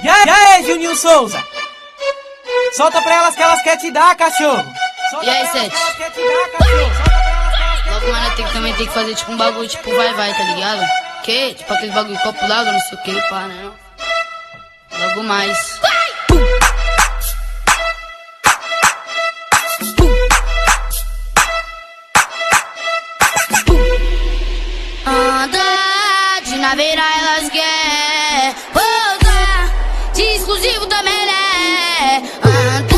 E aí, Juninho Souza? Solta pra elas que elas querem te dar, cachorro. Solta e aí, pra elas Sete? que elas querem te dar, cachorro. Solta pra elas que elas querem Logo, te mano, dar, também tem que fazer tipo um bagulho, tipo vai, tá ligado? Que? Tipo aquele bagulho copo d'água, não sei o que, pá, né? Logo mais. Anda de naveira, elas querem voltar. De exclusivo também, né? Anda,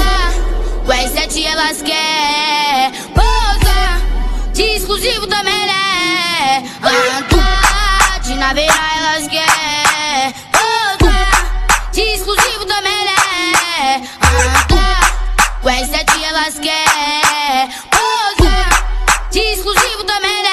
o R7 elas querem voltar. De exclusivo também, né? Anda de naveira, elas querem voltar. De exclusivo também, né? Anda, o R7 elas querem voltar. De exclusivo também, né?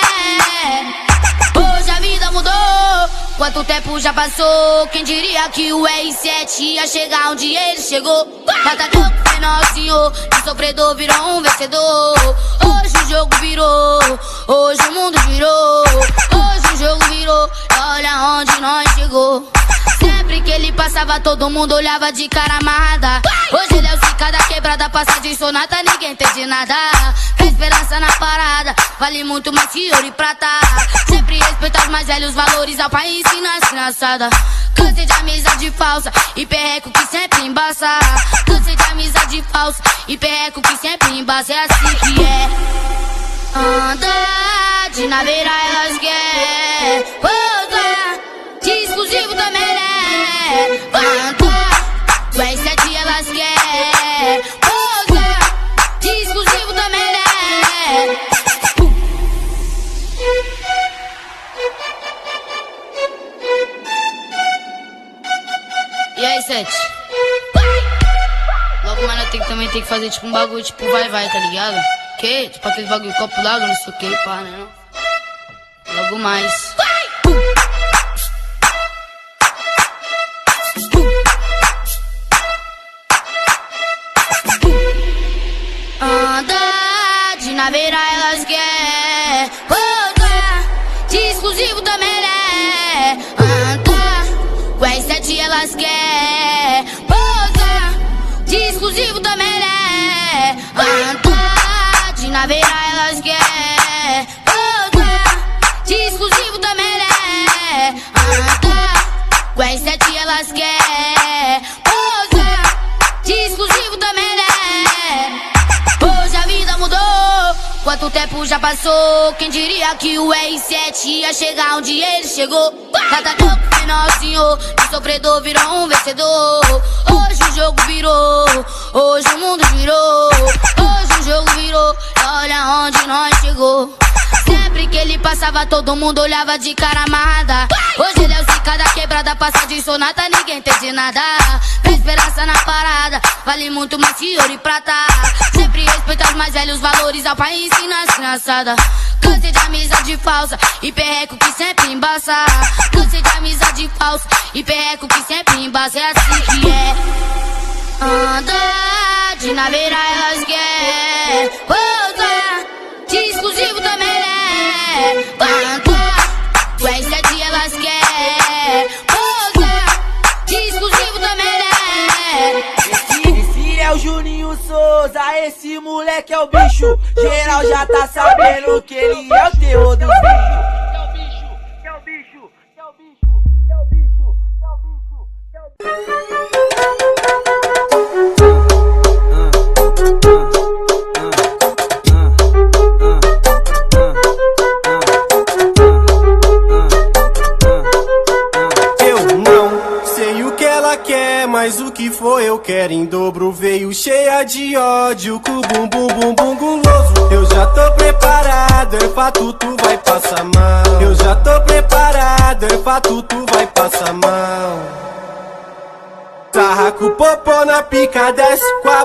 Hoje a vida mudou, quanto tempo já passou. Quem diria que o R7 ia chegar onde ele chegou. Batalhou com o nosso senhor, de sofredor virou um vencedor. Hoje o jogo virou, hoje o mundo virou. Hoje o jogo virou, olha onde nós chegou. Sempre que ele passava, todo mundo olhava de cara amarrada. Hoje ele é o Zica da quebrada, passa de sonata, ninguém entende nada. Tem esperança na parada, vale muito mais que ouro e prata. Sempre respeita os mais velhos, valores ao país e na engraçada. Cansei de amizade falsa e perreco que sempre embaça. Cansei de amizade falsa e perreco que sempre embaça. É assim que é. Anda de naveira, elas querem voltar. De exclusivo também, né? Anda, o R7 elas querem voltar. De exclusivo também, né? E aí, Sete? Logo, mano, também tem que fazer tipo um bagulho, tipo vai, tá ligado? Que? Tipo aquele bagulho copo d'água, não sei o que, pá, né? Logo mais. Anda de naveira, elas querem voltar. De exclusivo também, né? Anda, o R7 elas querem voltar. De exclusivo também, né? Anda de naveira, elas querem voltar. De exclusivo também, né? Anda, o R7 elas querem voltar. De exclusivo também, né? Hoje a vida mudou, quanto tempo já passou. Quem diria que o R7 ia chegar onde ele chegou. Batalhou com o nosso senhor, de sofredor virou um vencedor. Hoje o jogo virou, hoje o mundo virou. Hoje o jogo virou, olha onde nós chegou. Sempre que ele passava, todo mundo olhava de cara amarrada. Hoje ele é o Zica da quebrada, passa de sonata, ninguém entende nada. Tem esperança na parada, vale muito mais que ouro e prata. Sempre respeita os mais velhos, valores ao país e na engraçada. Cansei de amizade falsa e perreco que sempre embaça. Cansei de amizade falsa e perreco que sempre embaça. É assim que é. Anda de naveira, elas querem voltar. De exclusivo também, né? Anda, o R7 elas querem voltar. De exclusivo também, né? Esse é o Juninho Souza, esse moleque é o bicho. Geral já tá sabendo que ele é o terror dos bichos. É o bicho, é o bicho, é o bicho, é o bicho, é o bicho, é o bicho. Mas o que for eu quero em dobro. Veio cheia de ódio, com bum guloso. Eu já tô preparado, é fato, tu vai passar mal. Eu já tô preparado, é fato, tu vai passar mal. Sarra com o popô na pica, desce com a